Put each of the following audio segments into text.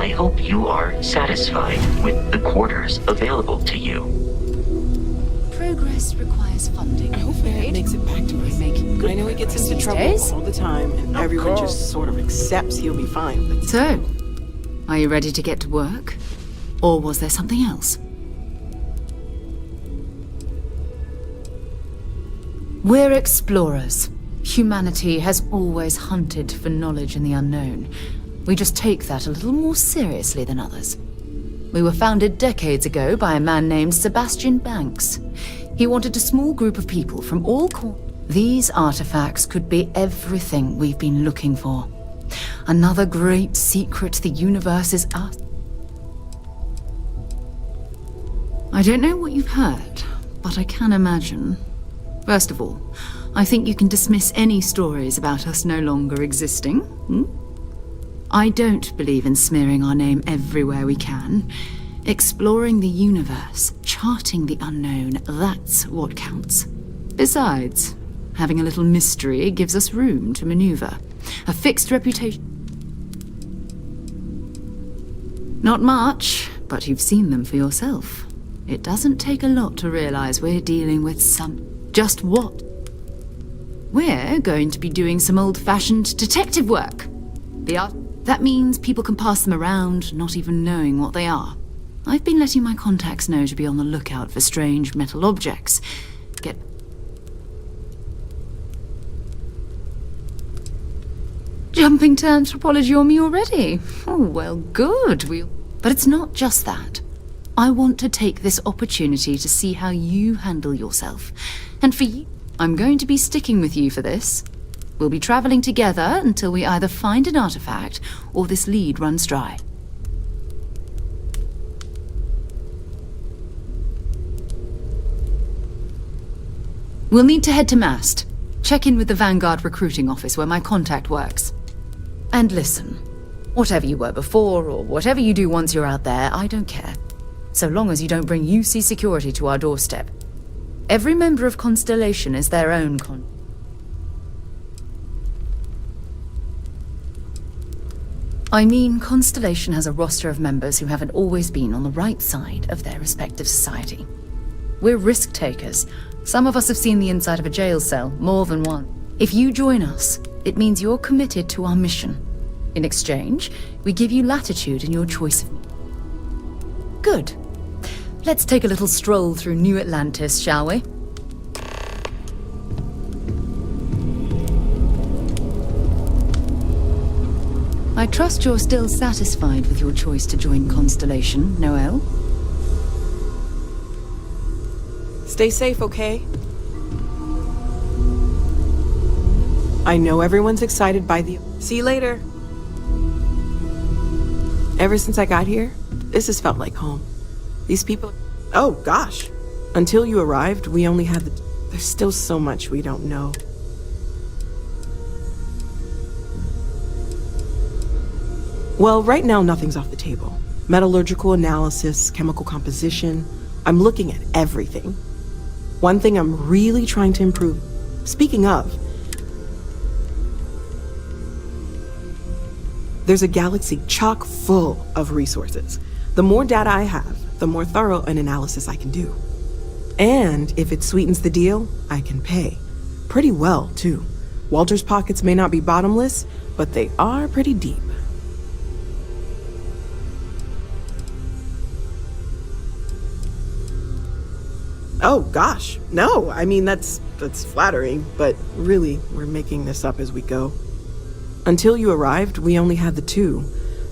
I hope you are satisfied with the quarters available to you. Progress requires funding. I hope Barrett makes it back to us. Making good I know he gets into progress trouble these days. all the time, and everyone just sort of accepts he'll be fine. But So, are you ready to get to work? Or was there something else? We're explorers. Humanity has always hunted for knowledge in the unknown. We just take that a little more seriously than others. We were founded decades ago by a man named Sebastian Banks. He wanted a small group of people from all corners. These artifacts could be everything we've been looking for. Another great secret the universe is us. I don't know what you've heard, but I can imagine. First of all, I think you can dismiss any stories about us no longer existing. I don't believe in smearing our name everywhere we can. Exploring the universe, charting the unknown, that's what counts. Besides, having a little mystery gives us room to maneuver. A fixed reputation. Not much, but you've seen them for yourself. It doesn't take a lot to realize we're dealing with just what? We're going to be doing some old-fashioned detective work. That means people can pass them around, not even knowing what they are. I've been letting my contacts know to be on the lookout for strange metal objects. Jumping to anthropology on me already? Oh, well, good. But it's not just that. I want to take this opportunity to see how you handle yourself. And for you, I'm going to be sticking with you for this. We'll be traveling together until we either find an artifact or this lead runs dry. We'll need to head to Mast. Check in with the Vanguard recruiting office where my contact works. And listen, whatever you were before or whatever you do once you're out there, I don't care. So long as you don't bring UC security to our doorstep. Every member of Constellation is their own I mean, Constellation has a roster of members who haven't always been on the right side of their respective society. We're risk takers. Some of us have seen the inside of a jail cell more than once. If you join us, it means you're committed to our mission. In exchange, we give you latitude in your choice of... Good. Let's take a little stroll through New Atlantis, shall we? I trust you're still satisfied with your choice to join Constellation, Noel? stay safe, okay? I know everyone's excited by the... See you later. Ever since I got here, this has felt like home. These people... Oh, gosh. Until you arrived, we only had the... There's still so much we don't know. Well, right now, nothing's off the table. Metallurgical analysis, chemical composition. I'm looking at everything. One thing I'm really trying to improve. Speaking of, there's a galaxy chock full of resources. The more data I have, the more thorough an analysis I can do. And if it sweetens the deal, I can pay. Pretty well, too. Walter's pockets may not be bottomless, but they are pretty deep. Oh, gosh. No, I mean, that's flattering, but really, we're making this up as we go. Until you arrived, we only had the two,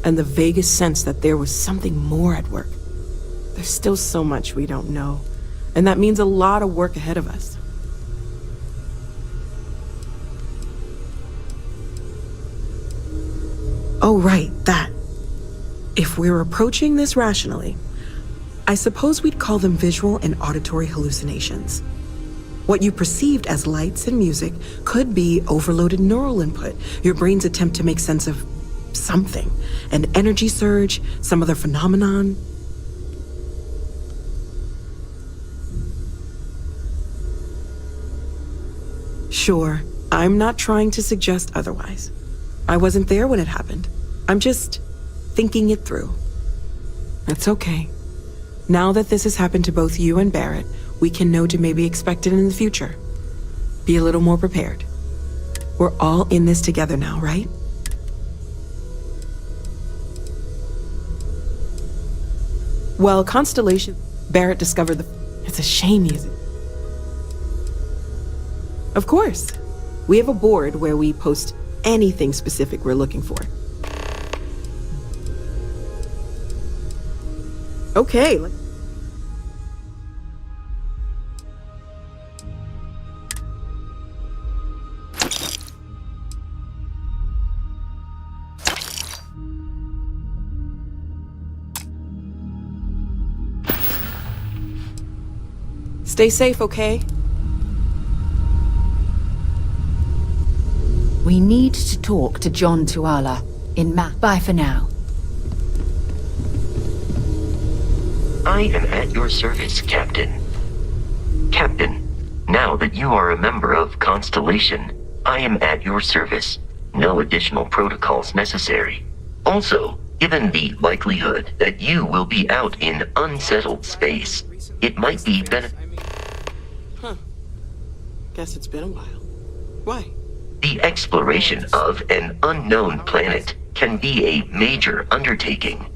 and the vaguest sense that there was something more at work. There's still so much we don't know, and that means a lot of work ahead of us. Oh, right, that. If we're approaching this rationally, I suppose we'd call them visual and auditory hallucinations. What you perceived as lights and music could be overloaded neural input, your brain's attempt to make sense of something, an energy surge, some other phenomenon. Sure, I'm not trying to suggest otherwise. I wasn't there when it happened. I'm just thinking it through. That's okay. Now that this has happened to both you and Barrett, we can know to maybe expect it in the future. Be a little more prepared. We're all in this together now, right? Well, Constellation, Barrett discovered the... It's a shame he isn't... Of course. We have a board where we post anything specific we're looking for. Okay. Stay safe, okay? We need to talk to John Tuala in Bye for now. I am at your service, Captain. Captain, now that you are a member of Constellation, I am at your service. No additional protocols necessary. Also, given the likelihood that you will be out in unsettled space, it might be Guess it's been a while. Why? The exploration of an unknown planet can be a major undertaking.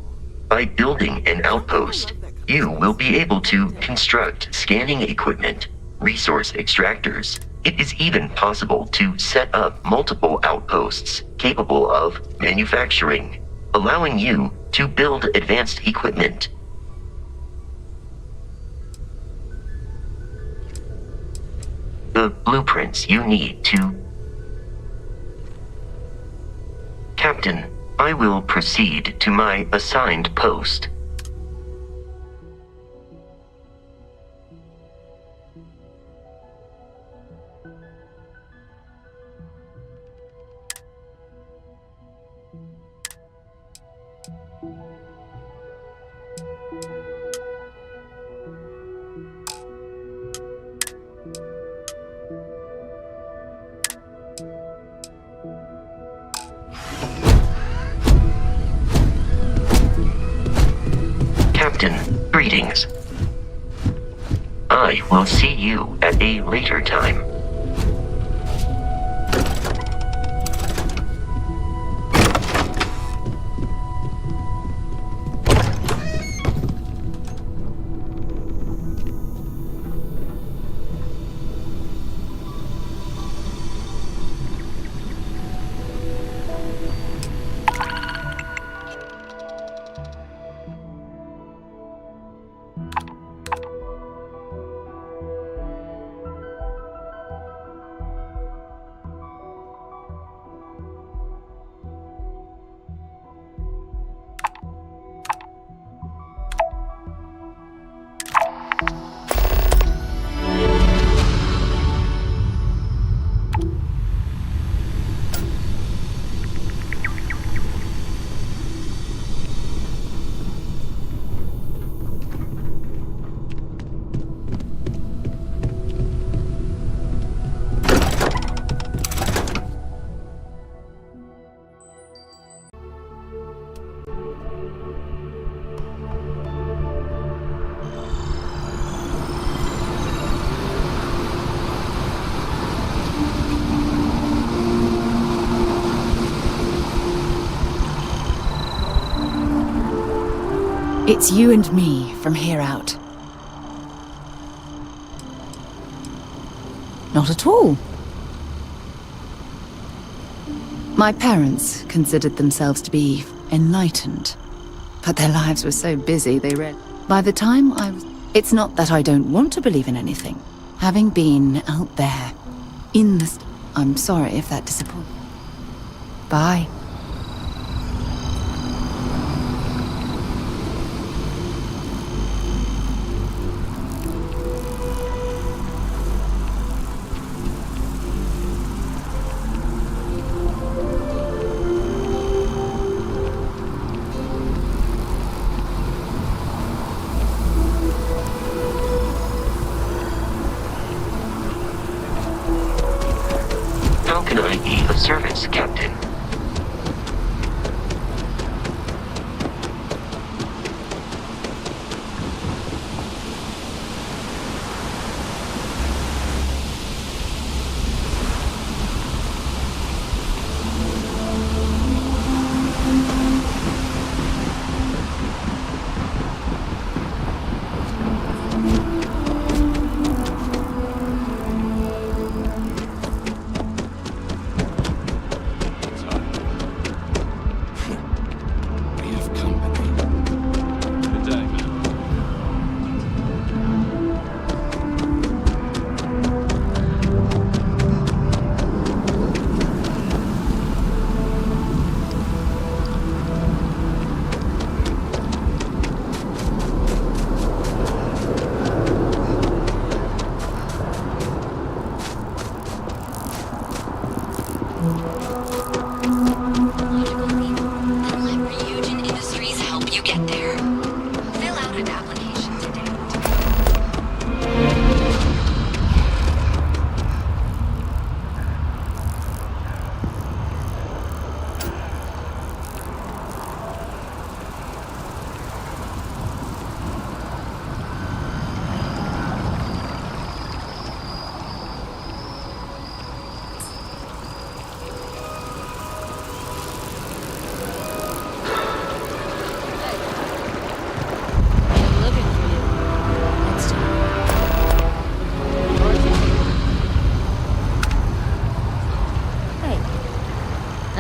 By building an outpost, you will be able to construct scanning equipment, resource extractors. It is even possible to set up multiple outposts capable of manufacturing, allowing you to build advanced equipment. The blueprints you need to... Captain, I will proceed to my assigned post. Captain, greetings. I will see you at a later time. It's you and me from here out. Not at all. My parents considered themselves to be enlightened, but their lives were so busy they read. By the time I was... It's not that I don't want to believe in anything. Having been out there, in the... I'm sorry if that disappoints. Bye. How can I be of service, Captain?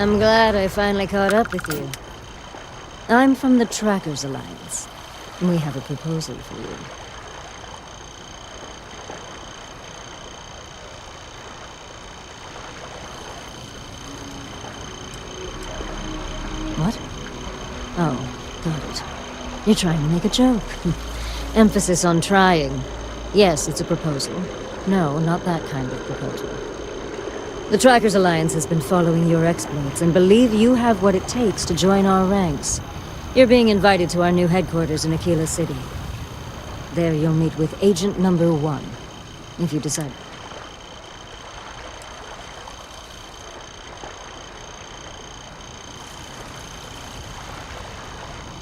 I'm glad I finally caught up with you. I'm from the Trackers Alliance, and we have a proposal for you. What? Oh, got it. You're trying to make a joke. Emphasis on trying. Yes, it's a proposal. No, not that kind of proposal. The Trackers Alliance has been following your exploits and believe you have what it takes to join our ranks. You're being invited to our new headquarters in Aquila City. There you'll meet with Agent Number 1, if you decide.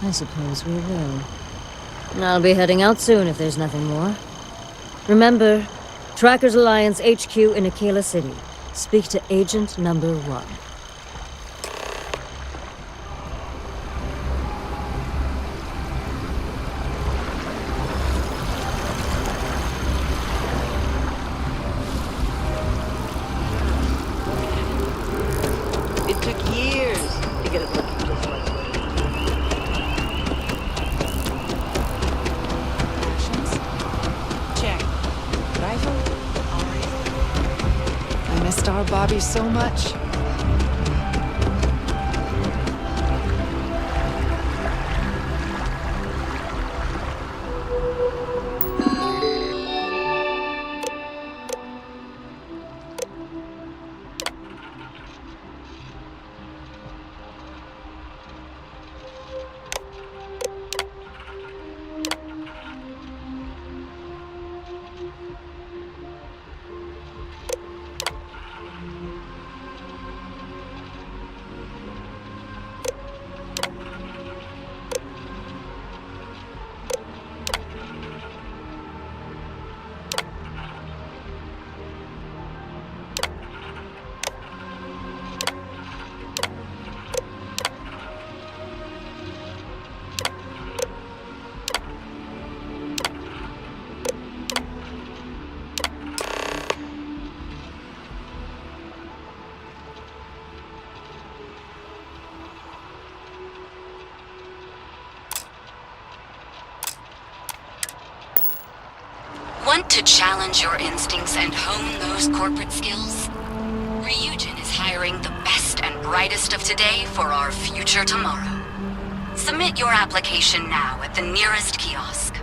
I suppose we will. I'll be heading out soon if there's nothing more. Remember, Trackers Alliance HQ in Aquila City. Speak to Agent Number 1. It took years to get it looking just like this. Actions? Check. Rifle? I missed our Bobby so much. Want to challenge your instincts and hone those corporate skills? Ryujin is hiring the best and brightest of today for our future tomorrow. Submit your application now at the nearest kiosk.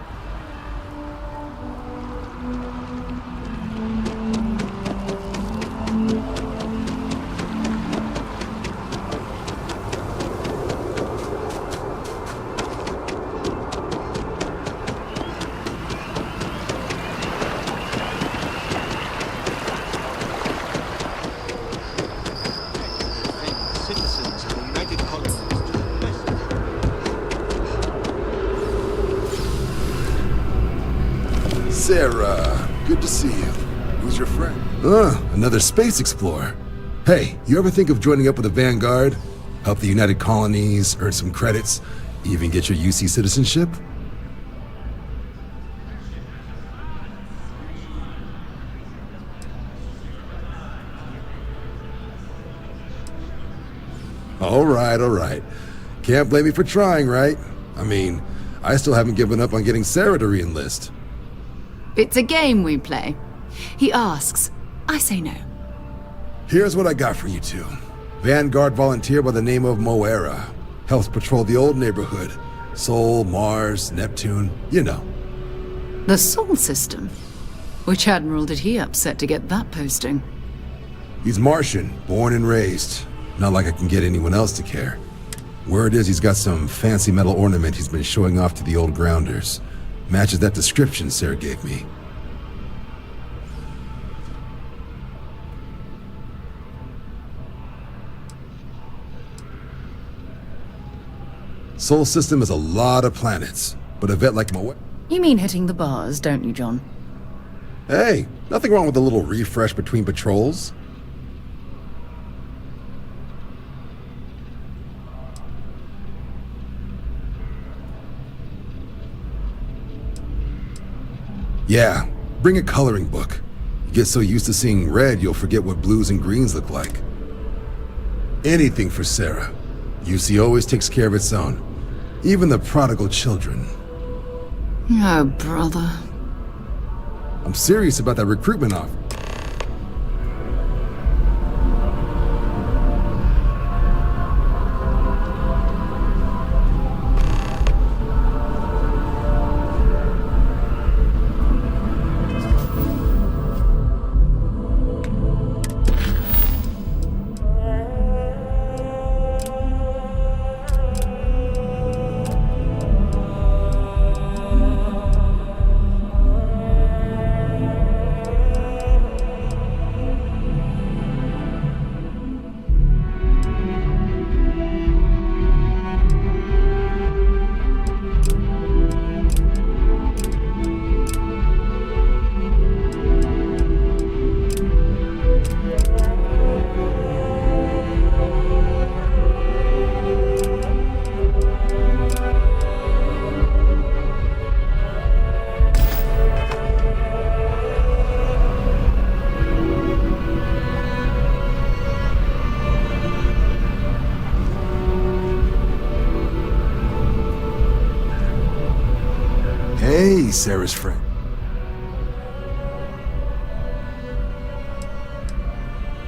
Citizens of the United Colonies to the west. Sarah, good to see you. Who's your friend? Another space explorer. Hey, you ever think of joining up with the Vanguard? Help the United Colonies, earn some credits, even get your UC citizenship? All right. Can't blame me for trying, right? I mean, I still haven't given up on getting Sarah to re-enlist. It's a game we play. He asks, I say no. Here's what I got for you two. Vanguard volunteer by the name of Moera. Helps patrol the old neighborhood. Sol, Mars, Neptune, you know. The Sol system? Which admiral did he upset to get that posting? He's Martian, born and raised. Not like I can get anyone else to care. Word is he's got some fancy metal ornament he's been showing off to the old grounders. Matches that description Sarah gave me. Sol system is a lot of planets, but a vet like Moe... You mean hitting the bars, don't you, John? Hey, nothing wrong with a little refresh between patrols. Yeah, bring a coloring book. You get so used to seeing red, you'll forget what blues and greens look like. Anything for Sarah. UC always takes care of its own. Even the prodigal children. Oh, brother. I'm serious about that recruitment offer. Hey, Sarah's friend.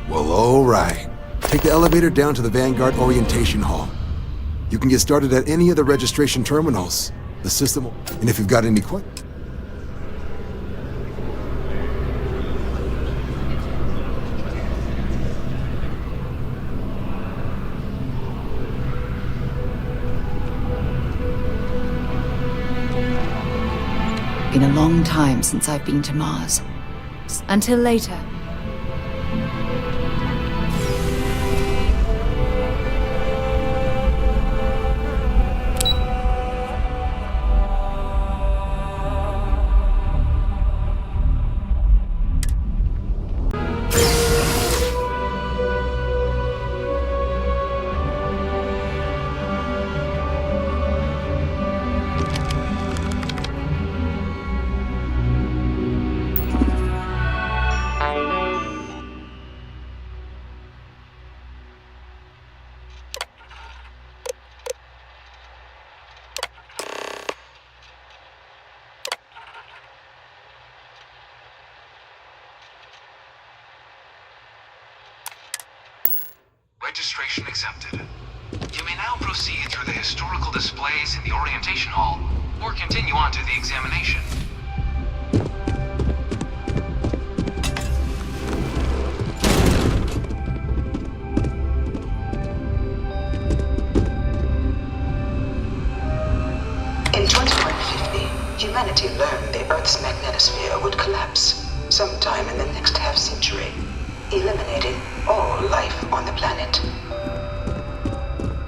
Well, all right. Take the elevator down to the Vanguard Orientation Hall. You can get started at any of the registration terminals. The system will... And if you've got any questions... Been a long time since I've been to Mars. Until later. Registration accepted. You may now proceed through the historical displays in the orientation hall, or continue on to the examination. In 2150, humanity learned the Earth's magnetosphere would collapse sometime in the next half-century, eliminating all life on the planet.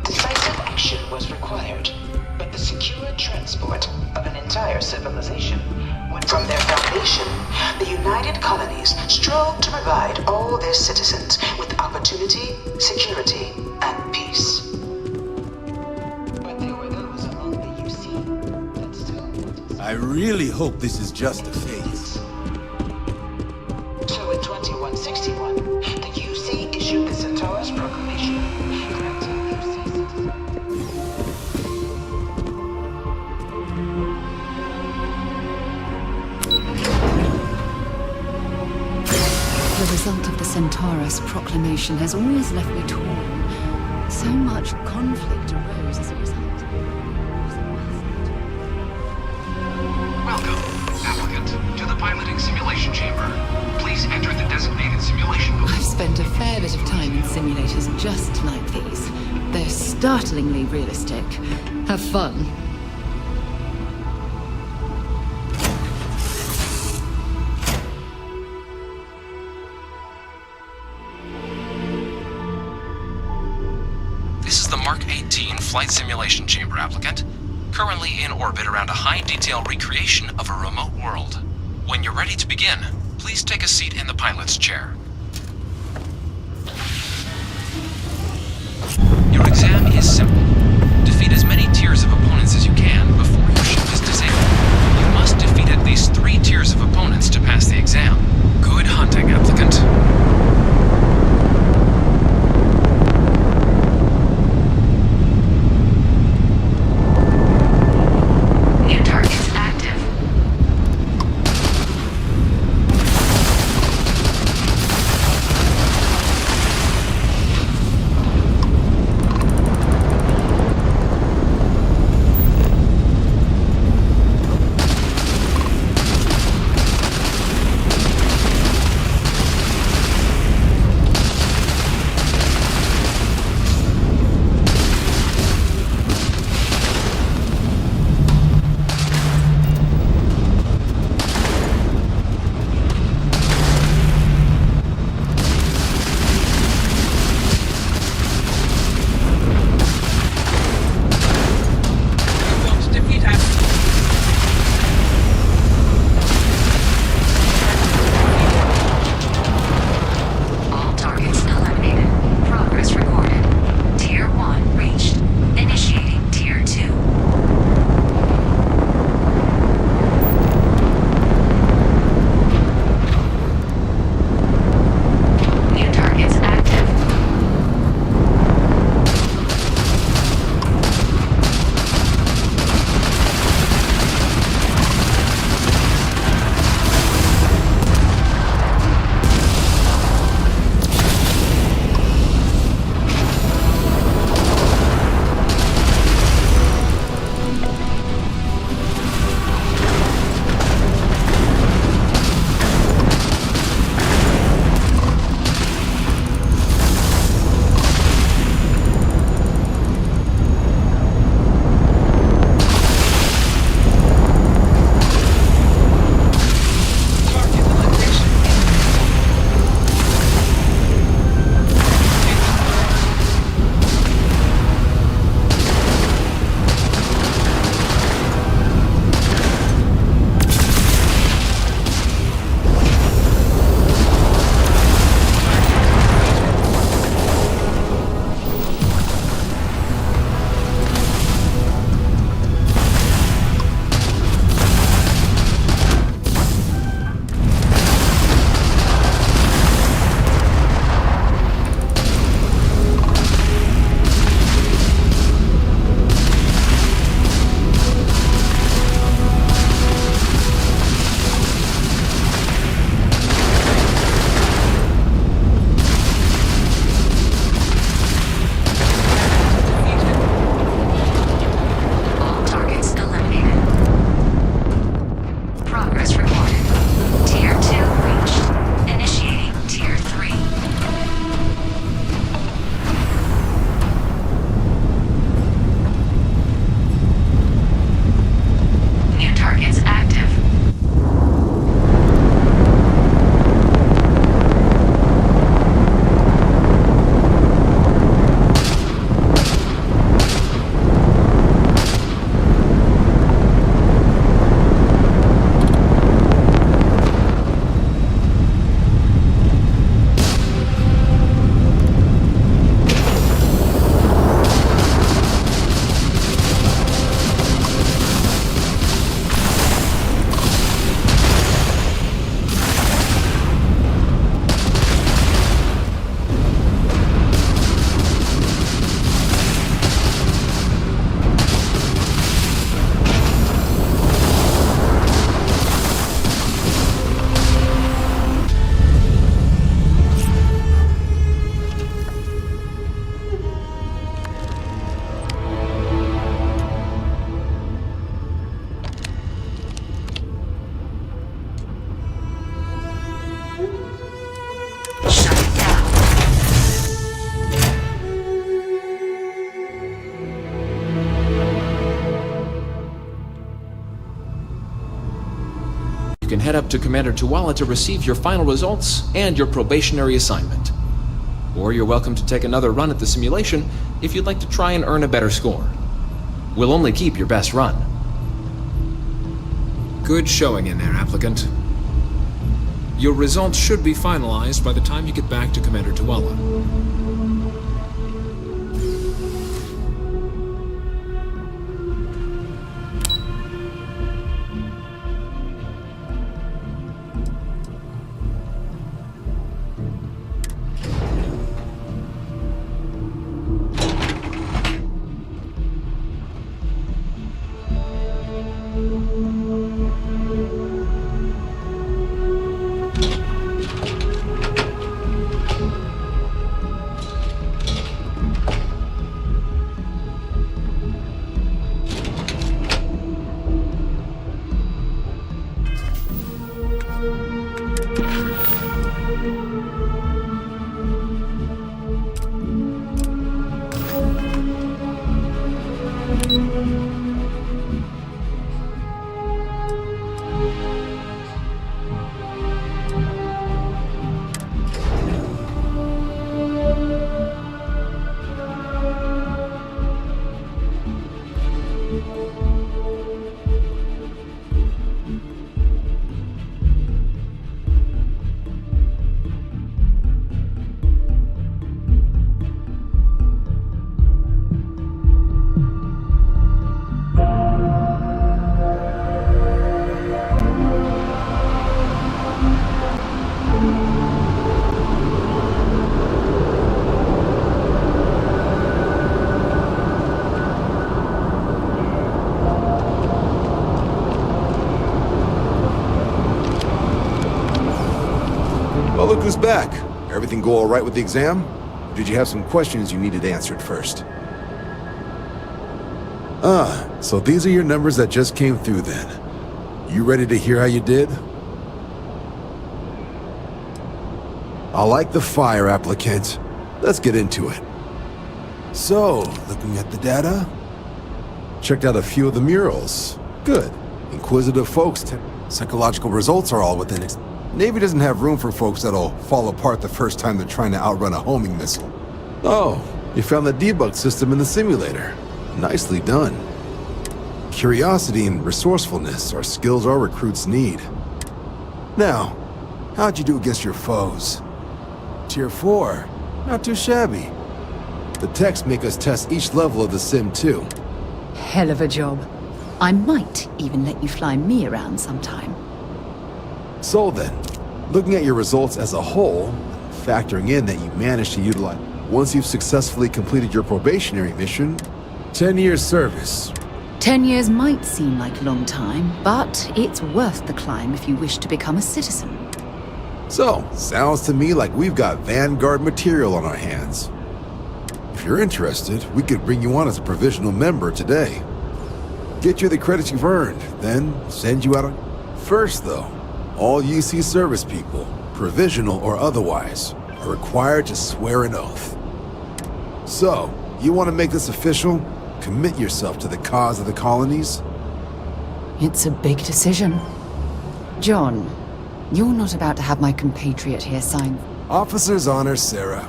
Decisive action was required, but the secure transport of an entire civilization would... From their foundation, the United Colonies strove to provide all their citizens with opportunity, security, and peace. But there were those among the UC that still wanted... I really hope this is just a phase. So in 2161, the UC issued the Centaurus Proclamation, granting UC citizens... The result of the Centaurus Proclamation has always left me torn. So much conflict arose as a result. Welcome, applicant, to the piloting simulation chamber. Please enter the designated simulation booth. I've spent a fair bit of time in simulators just like these. They're startlingly realistic. Have fun. This is the Mark 18 flight simulation chamber, applicant. Currently in orbit around a high-detail recreation of a remote world. When you're ready to begin, please take a seat in the pilot's chair. Your exam is simple. Defeat as many tiers of opponents as you can before your ship is disabled. You must defeat at least 3 tiers of opponents to pass the exam. Good hunting, applicant. can head up to Commander Tuala to receive your final results and your probationary assignment. Or you're welcome to take another run at the simulation if you'd like to try and earn a better score. We'll only keep your best run. Good showing in there, applicant. Your results should be finalized by the time you get back to Commander Tuala. Well, look who's back. Everything go all right with the exam? Or did you have some questions you needed answered first? So these are your numbers that just came through then. You ready to hear how you did? I like the fire, applicant. Let's get into it. So, looking at the data, checked out a few of the murals. Good. Inquisitive folks. Psychological results are all within it. Navy doesn't have room for folks that'll fall apart the first time they're trying to outrun a homing missile. Oh, you found the debug system in the simulator. Nicely done. Curiosity and resourcefulness are skills our recruits need. Now, how'd you do against your foes? Tier 4. Not too shabby. The techs make us test each level of the sim too. Hell of a job. I might even let you fly me around sometime. So then, looking at your results as a whole, factoring in that you managed to utilize, once you've successfully completed your probationary mission, 10 years service. 10 years might seem like a long time, but it's worth the climb if you wish to become a citizen. So, sounds to me like we've got Vanguard material on our hands. If you're interested, we could bring you on as a provisional member today. Get you the credits you've earned, then send you out on... First though, all UC service people, provisional or otherwise, are required to swear an oath. So, you want to make this official? Commit yourself to the cause of the colonies? It's a big decision. John, you're not about to have my compatriot here sign. Officer's honor, Sarah.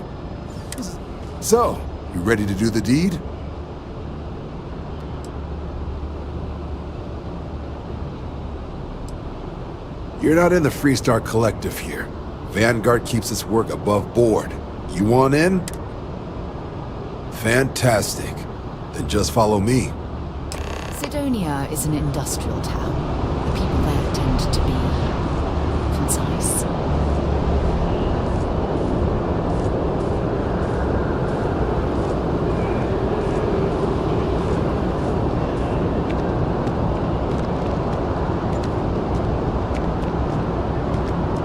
So, you ready to do the deed? You're not in the Freestar Collective here. Vanguard keeps its work above board. You want in? Fantastic. Then just follow me. Sidonia is an industrial town. The people there tend to be concise.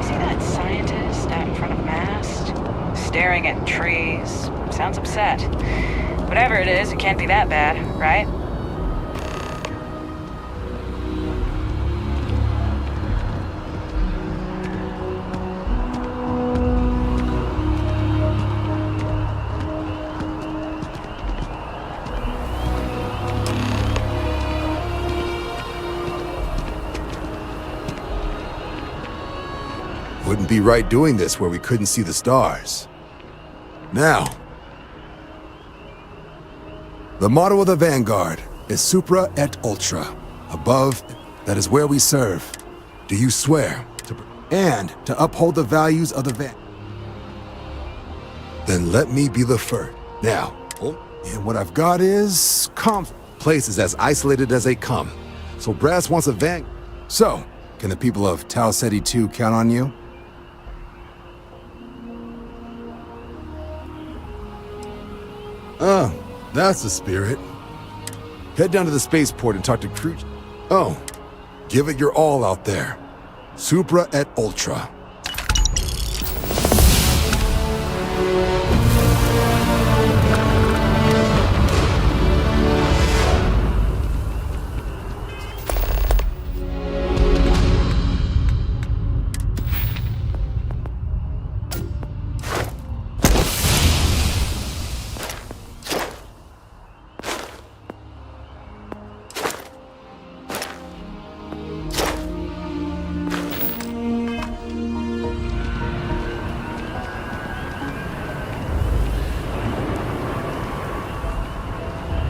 See that scientist out in front of mast? Staring at trees. Sounds upset. Whatever it is, it can't be that bad, right? Wouldn't be right doing this where we couldn't see the stars. Now, the motto of the Vanguard is Supra et Ultra. Above, that is where we serve. Do you swear to uphold the values of the Vanguard? Then let me be the first. Now, and what I've got is places as isolated as they come. So Brass wants a Vanguard. So, can the people of Tau Ceti 2 count on you? Oh, that's the spirit. Head down to the spaceport and talk to crew. Oh, give it your all out there. Supra et Ultra.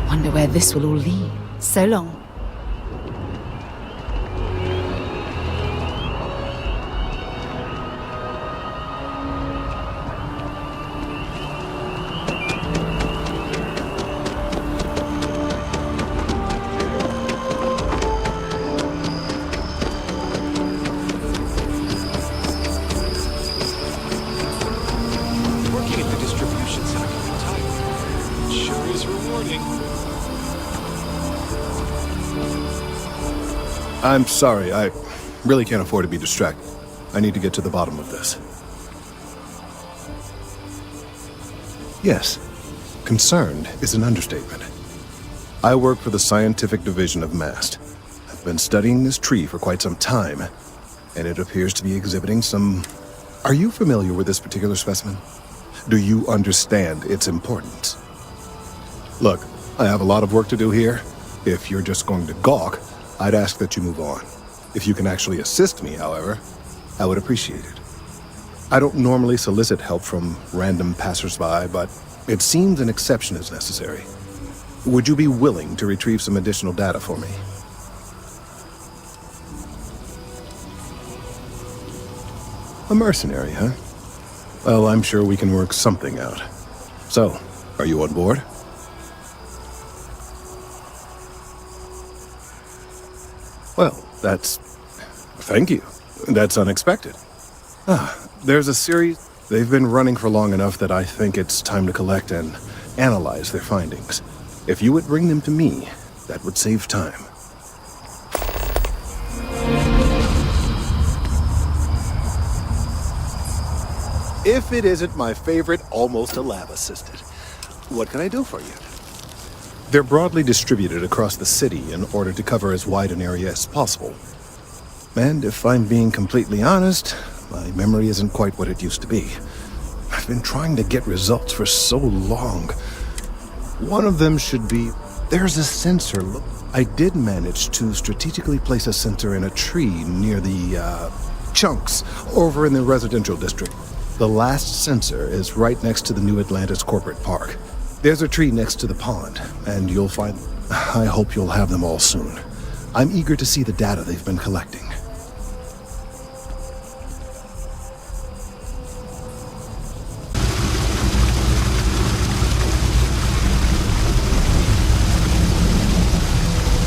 Wonder where this will all lead. So long. Working at the distribution center can be tiring. It sure is rewarding. I'm sorry, I really can't afford to be distracted. I need to get to the bottom of this. Yes, concerned is an understatement. I work for the scientific division of MAST. I've been studying this tree for quite some time, and it appears to be exhibiting some... Are you familiar with this particular specimen? Do you understand its importance? Look, I have a lot of work to do here. If you're just going to gawk, I'd ask that you move on. If you can actually assist me, however, I would appreciate it. I don't normally solicit help from random passersby, but it seems an exception is necessary. Would you be willing to retrieve some additional data for me? A mercenary, huh? Well, I'm sure we can work something out. So, are you on board? Well, thank you. That's unexpected. There's a series. They've been running for long enough that I think it's time to collect and analyze their findings. If you would bring them to me, that would save time. If it isn't my favorite almost a lab assistant, what can I do for you? They're broadly distributed across the city in order to cover as wide an area as possible. And if I'm being completely honest, my memory isn't quite what it used to be. I've been trying to get results for so long. One of them should be... There's a sensor. I did manage to strategically place a sensor in a tree near the, chunks over in the residential district. The last sensor is right next to the New Atlantis Corporate Park. There's a tree next to the pond, and you'll find... I hope you'll have them all soon. I'm eager to see the data they've been collecting.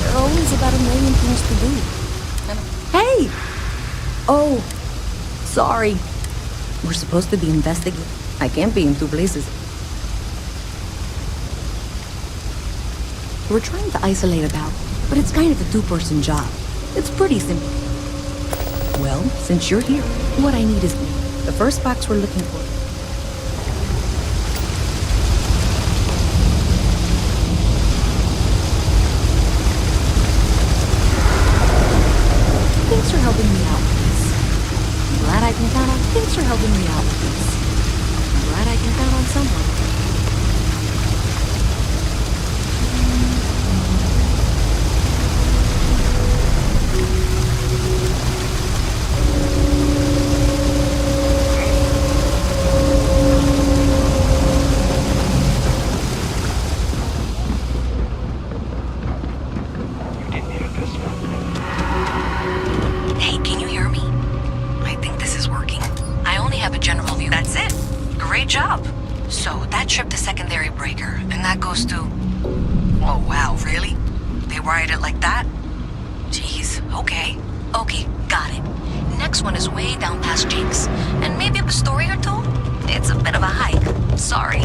There are always about a million things to do. Hey! Oh, sorry. We're supposed to be investigating. I can't be in two places. We're trying to isolate a Tau, but it's kind of a two-person job. It's pretty simple. Well, since you're here, what I need is the first box we're looking for. Thanks for helping me out with this. I'm glad I can count on... Thanks for helping me out with this. I'm glad I can count on someone. supposed to... Oh, wow, really? They wired it like that? Jeez, okay. Okay, got it. Next one is way down past Jake's. And maybe up a story or two? It's a bit of a hike. Sorry.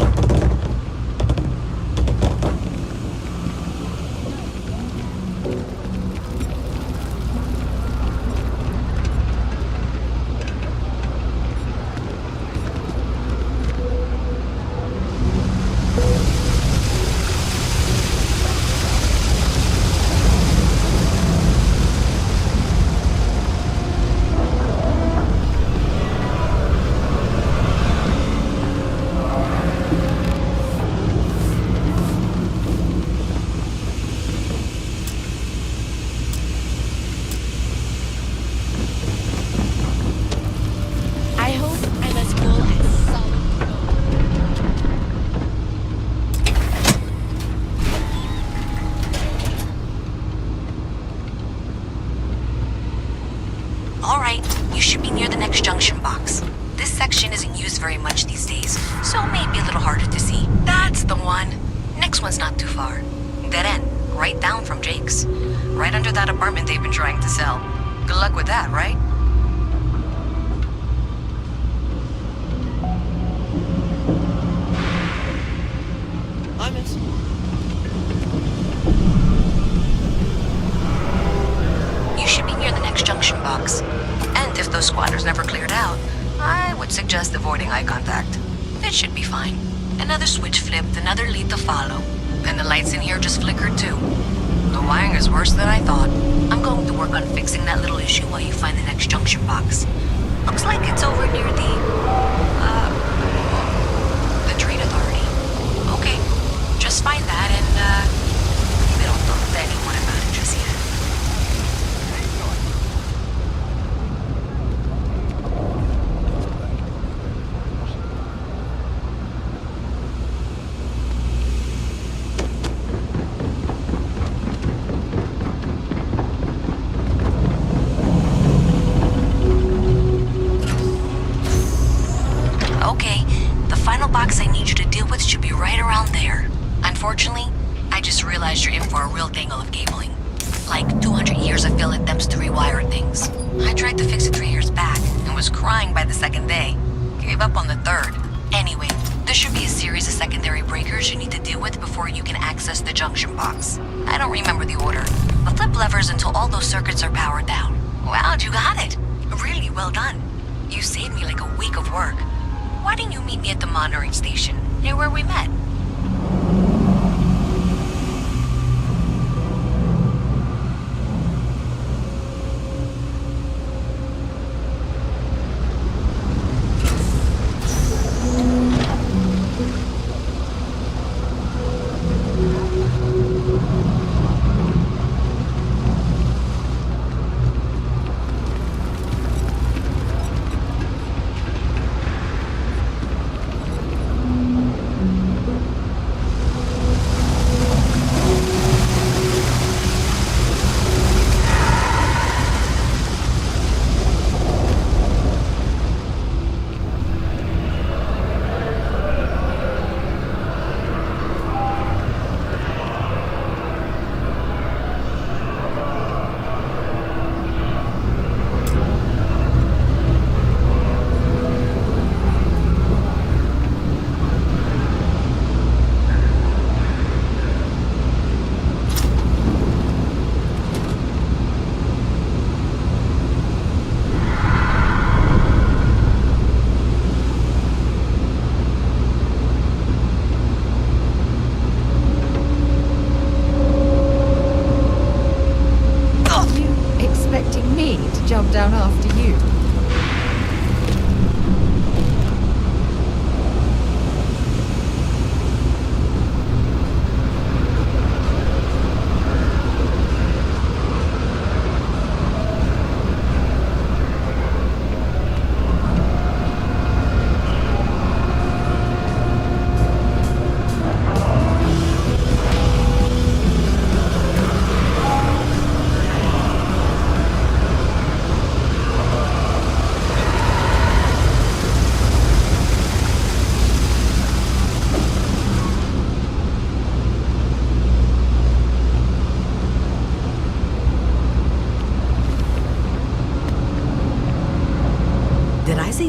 Alright, you should be near the next junction box. This section isn't used very much these days, so it may be a little harder to see. That's the one. Next one's not too far. Dead end, right down from Jake's. Right under that apartment they've been trying to sell. Good luck with that, right? I miss. You should be near the next junction box. And if those squatters never cleared out, I would suggest avoiding eye contact. It should be fine. Another switch flipped, another lead to follow. And the lights in here just flickered too. The wiring is worse than I thought. I'm going to work on fixing that little issue while you find the next junction box. Looks like it's over near the trade authority. Okay, just find that and, we don't talk to anyone about it just yet. Okay, the final box I need you to deal with should be right around there. Unfortunately, I just realized you're in for a real tangle of cabling. Like 200 years of fill attempts to rewire things. I tried to fix it 3 years back and was crying by the second day. Gave up on the third. Anyway, there should be a series of secondary breakers you need to deal with before you can access the junction box. I don't remember the order, but flip levers until all those circuits are powered down. Wow, you got it! Really well done. You saved me like a week of work. Why didn't you meet me at the monitoring station, near where we met? Jump down after you.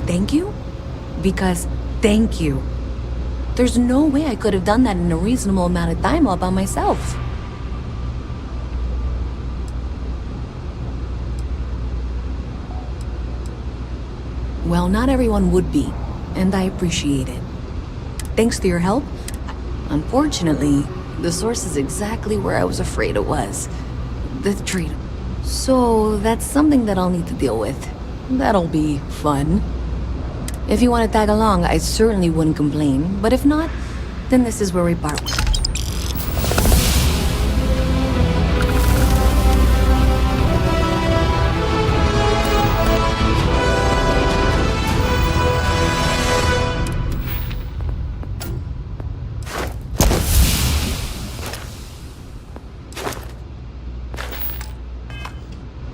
thank you? Because thank you. There's no way I could have done that in a reasonable amount of time all by myself. Well, not everyone would be, and I appreciate it. Thanks to your help, unfortunately, the source is exactly where I was afraid it was. The tree. So that's something that I'll need to deal with. That'll be fun. If you want to tag along, I certainly wouldn't complain, but if not, then this is where we part ways.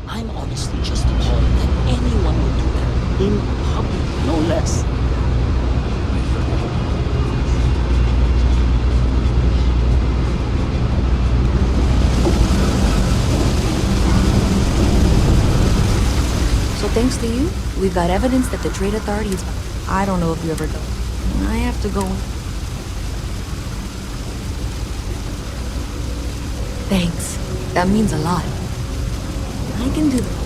I'm honestly just appalled that anyone would do that. In public, no less. So thanks to you, we've got evidence that the Trade Authority is... I don't know if you ever go. I have to go. Thanks. That means a lot. I can do that.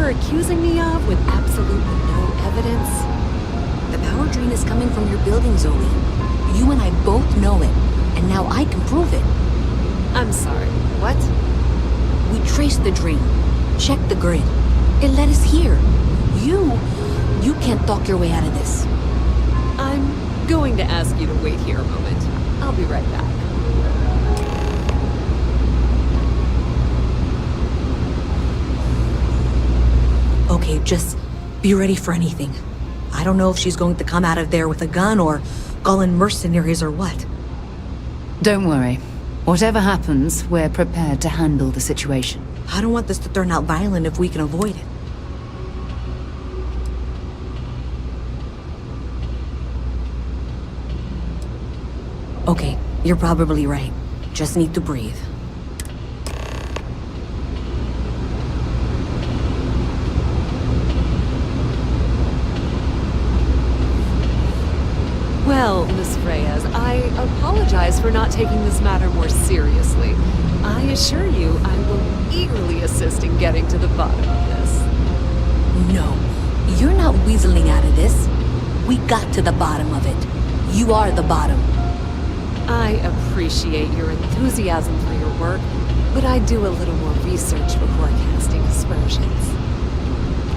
Accusing me of with absolutely no evidence? The power drain is coming from your building, Zoe. You and I both know it, and now I can prove it. I'm sorry, what? We traced the drain, checked the grid. It led us here. You can't talk your way out of this. I'm going to ask you to wait here a moment. I'll be right back. Okay, just be ready for anything. I don't know if she's going to come out of there with a gun or call in mercenaries or what. Don't worry. Whatever happens, we're prepared to handle the situation. I don't want this to turn out violent if we can avoid it. Okay, you're probably right. Just need to breathe. Well, Miss Reyes, I apologize for not taking this matter more seriously. I assure you I will eagerly assist in getting to the bottom of this. No, you're not weaseling out of this. We got to the bottom of it. You are the bottom. I appreciate your enthusiasm for your work, but I do a little more research before casting aspersions.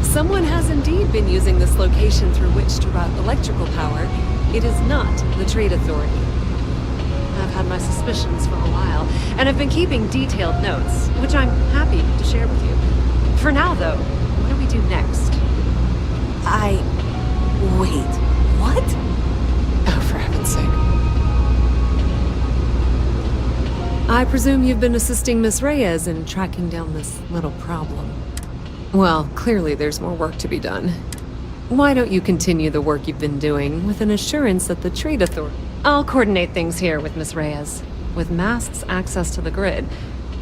Someone has indeed been using this location through which to route electrical power. It is not the Trade Authority. I've had my suspicions for a while, and have been keeping detailed notes, which I'm happy to share with you. For now, though, what do we do next? Wait, what? Oh, for heaven's sake. I presume you've been assisting Miss Reyes in tracking down this little problem. Well, clearly there's more work to be done. Why don't you continue the work you've been doing with an assurance that the trade authority... I'll coordinate things here with Miss Reyes. With Mask's access to the grid,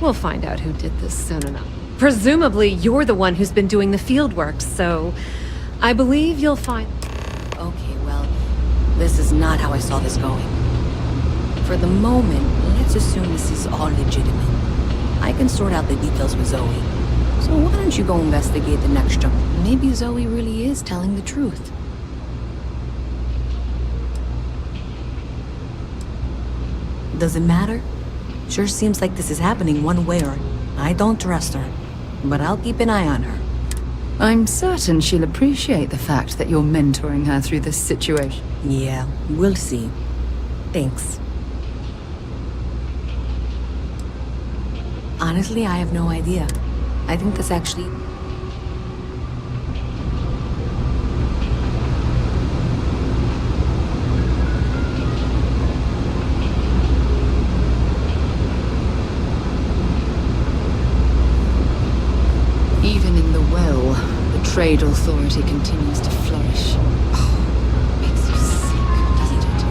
we'll find out who did this soon enough. Presumably, you're the one who's been doing the field work, so I believe you'll find... Okay, well, this is not how I saw this going. For the moment, let's assume this is all legitimate. I can sort out the details with Zoe. So why don't you go investigate the next jump? Maybe Zoe really is telling the truth. Does it matter? Sure seems like this is happening one way or... I don't trust her, but I'll keep an eye on her. I'm certain she'll appreciate the fact that you're mentoring her through this situation. Yeah, we'll see. Thanks. Honestly, I have no idea. I think this actually... Even in the well, the trade authority continues to flourish. Oh, makes you sick, doesn't it?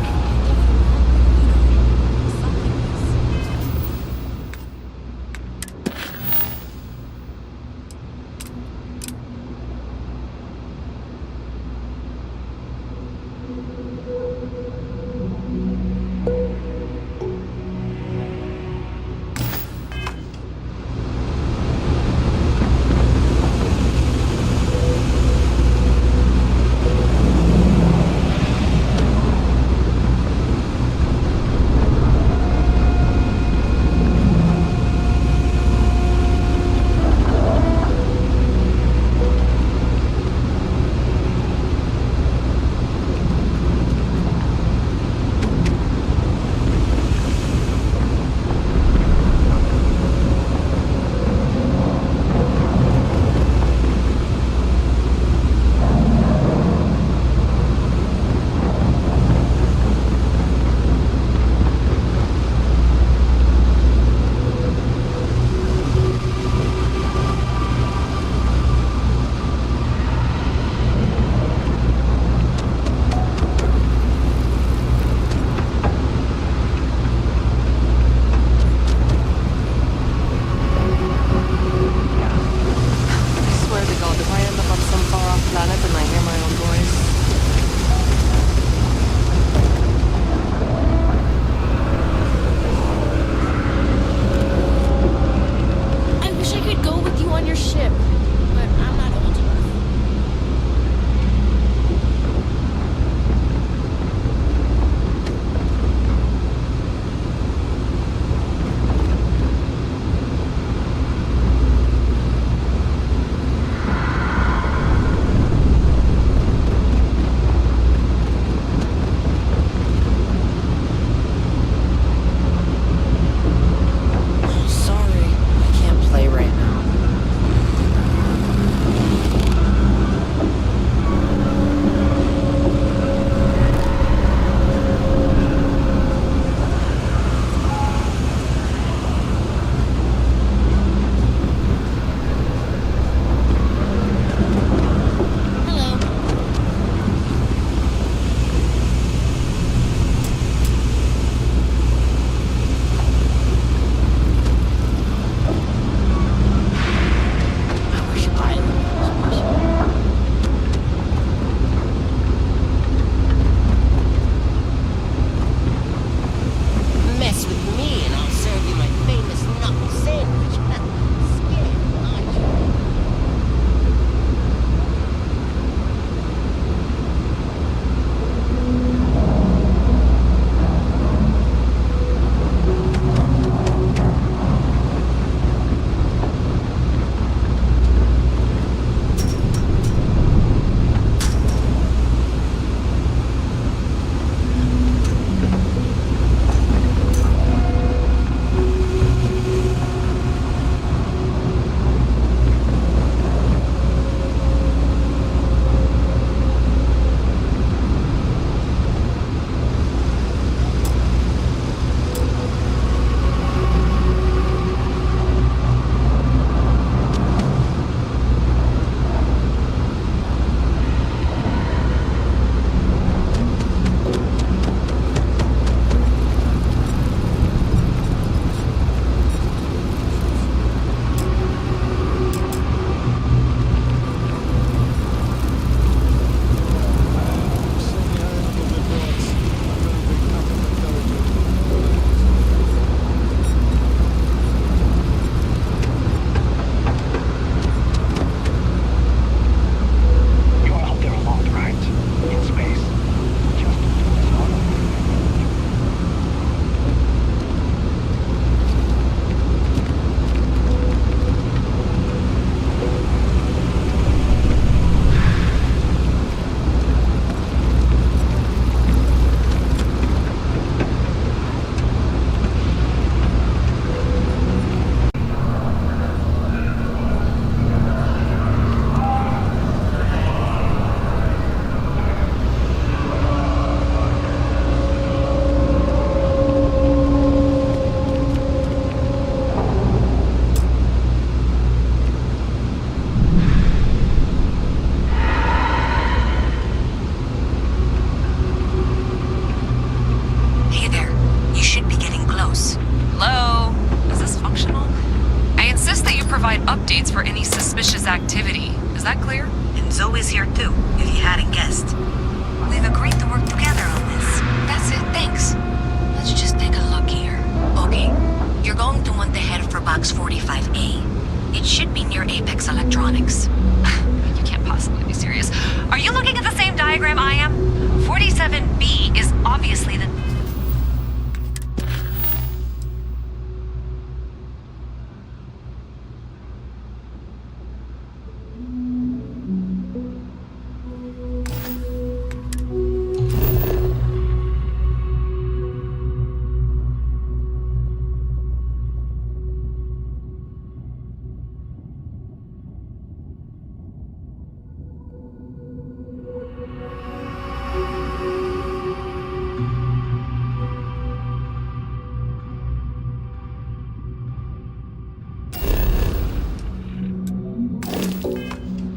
obviously the...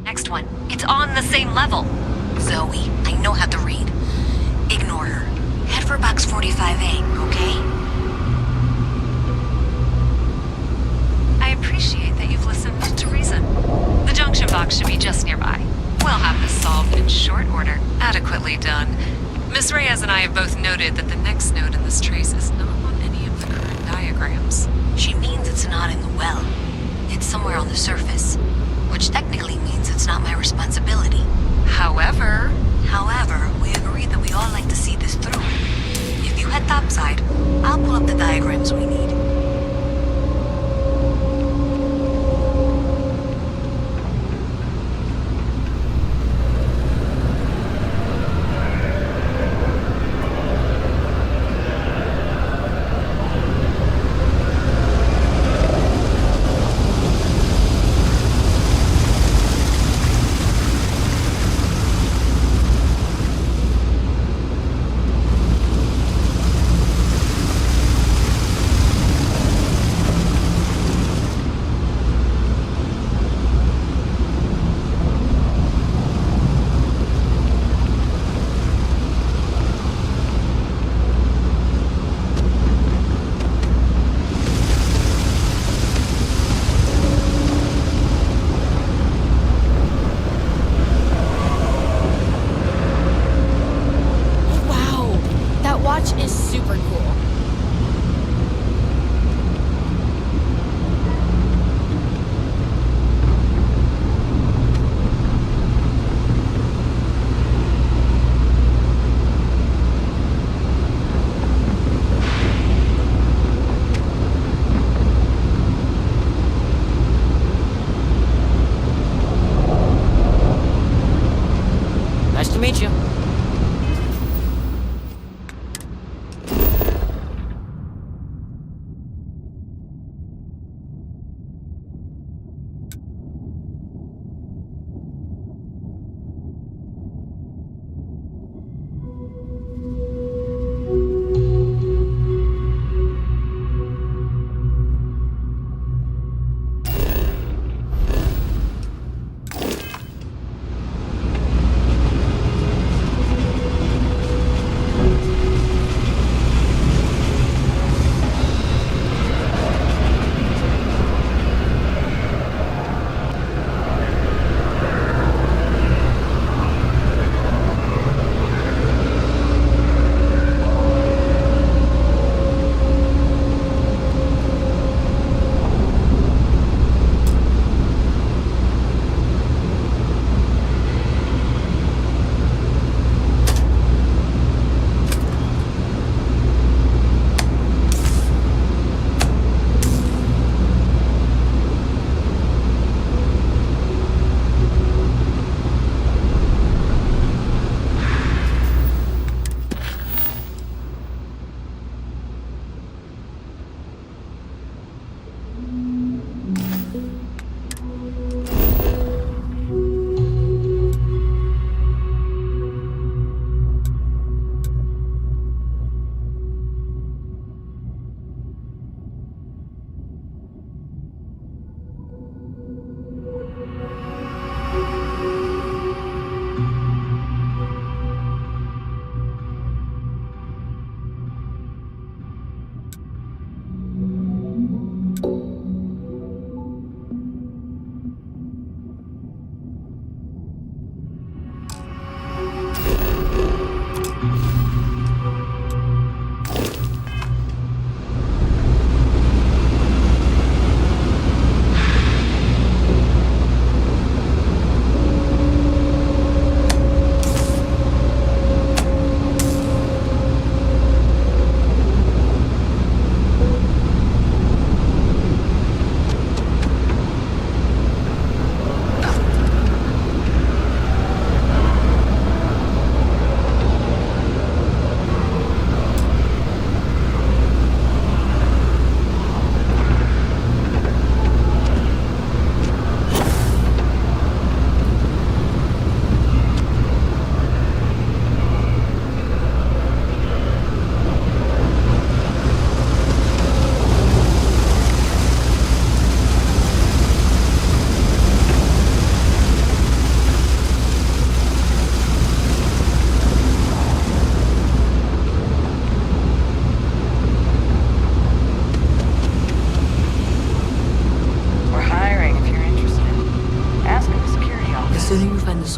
Next one. It's on the same level. Zoe, I know how to read. Ignore her. Head for box 45A, okay? I appreciate that you've listened to reason. The junction box should be just nearby. We'll have this solved in short order. Adequately done. Miss Reyes and I have both noted that the next node in this trace is not on any of the current diagrams. She means it's not in the well. It's somewhere on the surface. Which technically means it's not my responsibility. However, we agreed that we all like to see this through. If you head topside, I'll pull up the diagrams we need.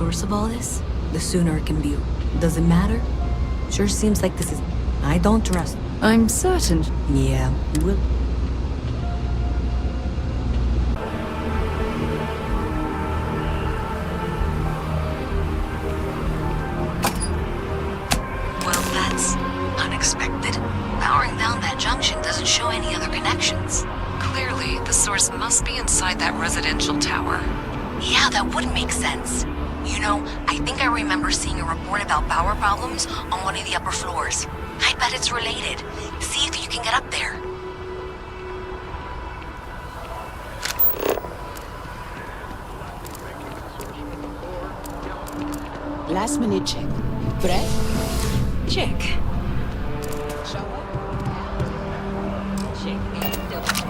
source of all this, the sooner it can be. Does it matter? Sure seems like this is... I don't trust. I'm certain. Yeah, we'll... Well, that's unexpected. Powering down that junction doesn't show any other connections. Clearly, the source must be inside that residential tower. Yeah, that would make sense. You know, I think I remember seeing a report about power problems on one of the upper floors. I bet it's related. See if you can get up there. Last minute check. Brett? Check. Check and double check.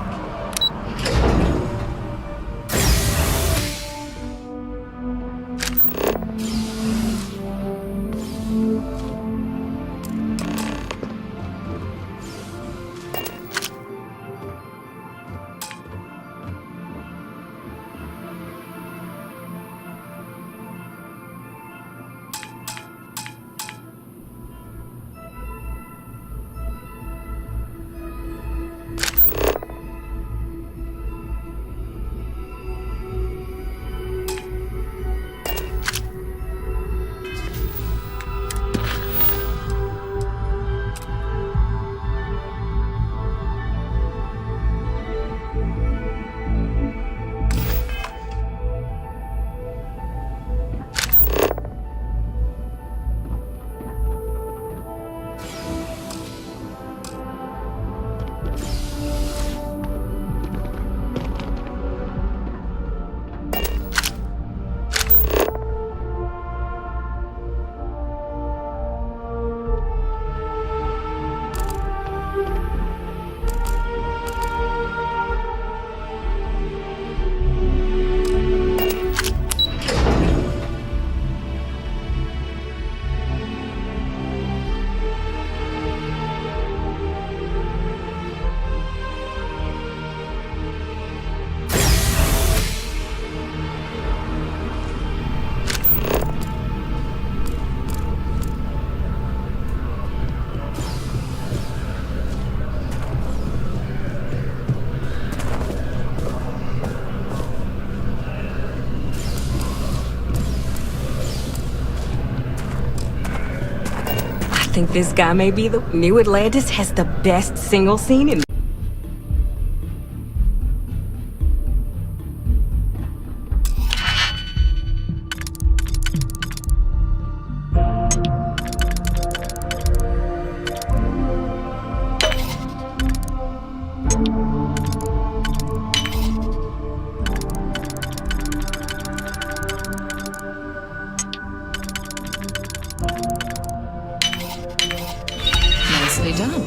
I think this guy may be the New Atlantis has the best single scene in... Nicely done.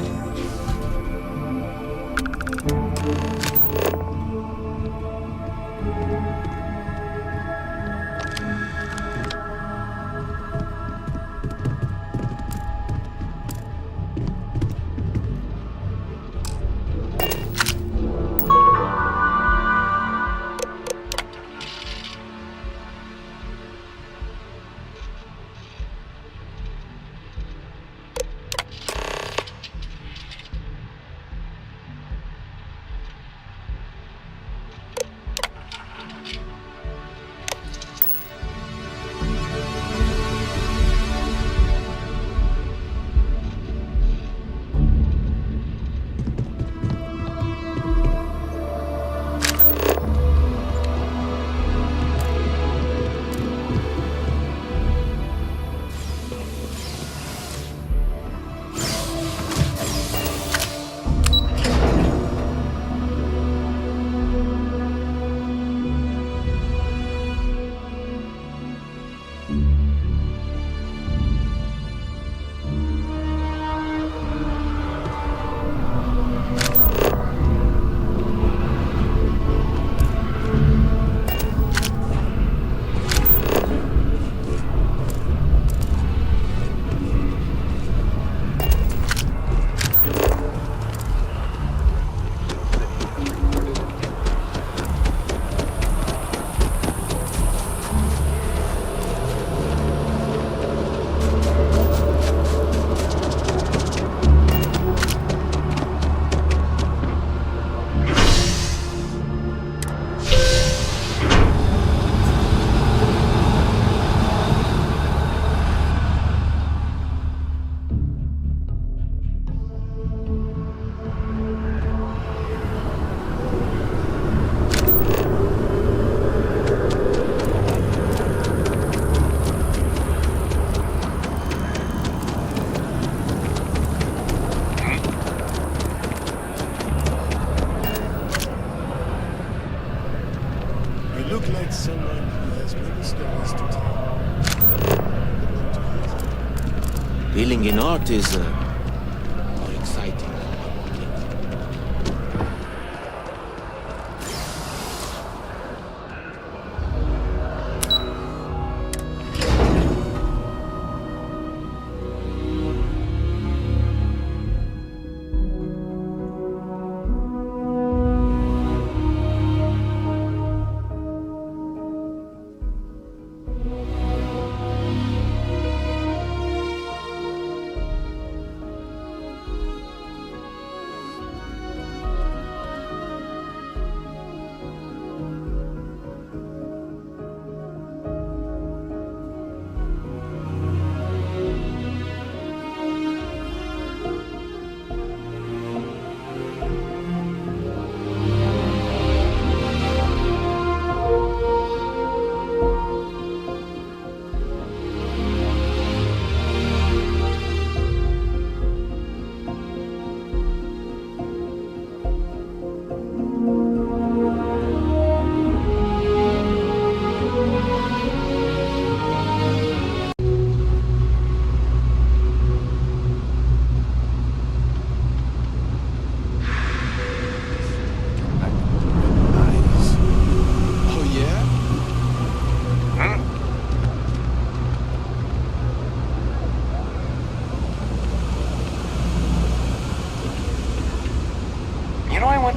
Dealing in art is more exciting.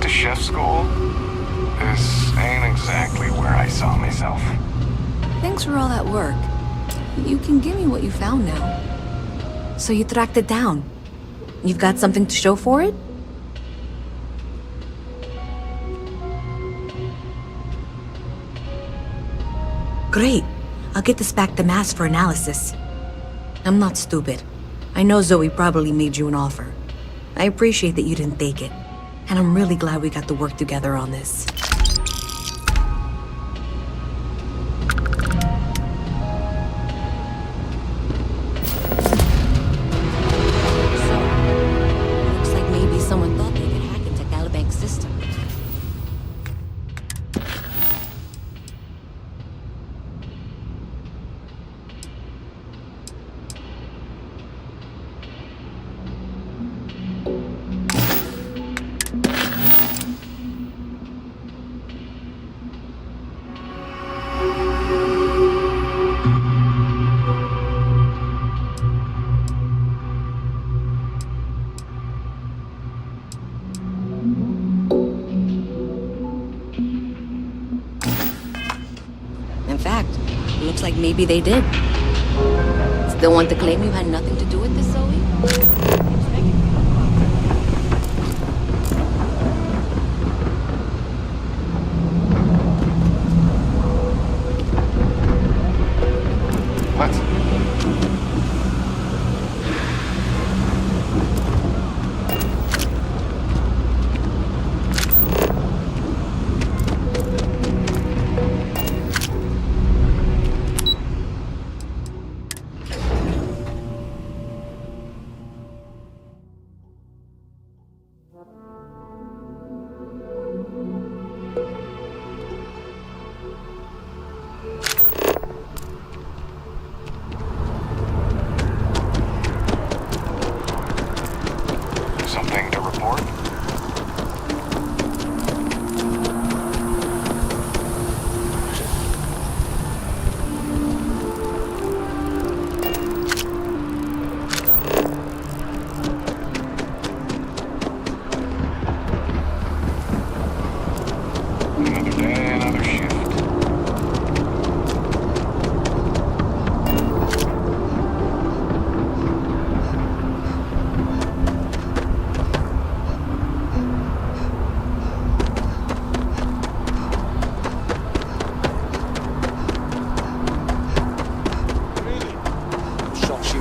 To chef school? This ain't exactly where I saw myself. Thanks for all that work. You can give me what you found now. So you tracked it down. You've got something to show for it? Great. I'll get this back to Mass for analysis. I'm not stupid. I know Zoe probably made you an offer. I appreciate that you didn't take it. And I'm really glad we got to work together on this. So, looks like maybe someone thought they could hack into Galabank's system. Looks like maybe they did. Still want to claim you had nothing to do with this, Zoe? Something to report? Another day, another shift.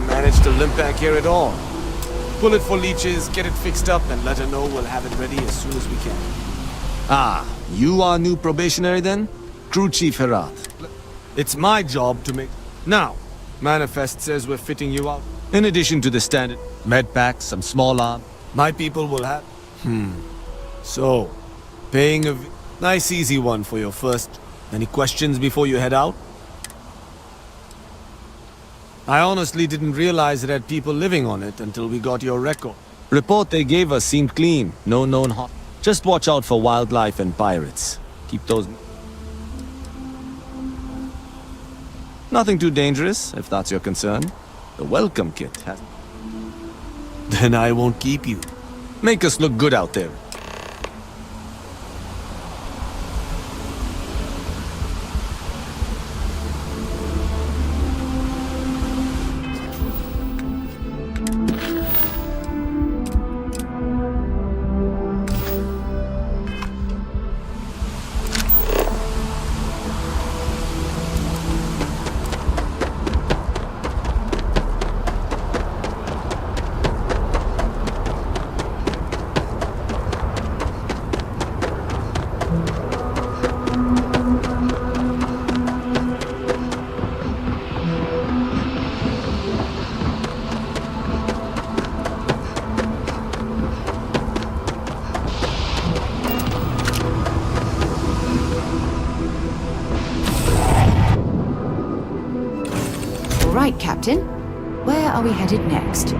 Managed to limp back here at all. Pull it for leeches, get it fixed up, and let her know we'll have it ready as soon as we can. Ah, you are new probationary then? Crew Chief Herat. It's my job to make... Now, Manifest says we're fitting you out. In addition to the standard med packs, some small arm. My people will have... So, paying a... Nice easy one for your first... Any questions before you head out? I honestly didn't realize it had people living on it until we got your record. Report they gave us seemed clean. No known hot. Just watch out for wildlife and pirates. Keep those... Nothing too dangerous, if that's your concern. The welcome kit has... Then I won't keep you. Make us look good out there. Right, Captain. Where are we headed next?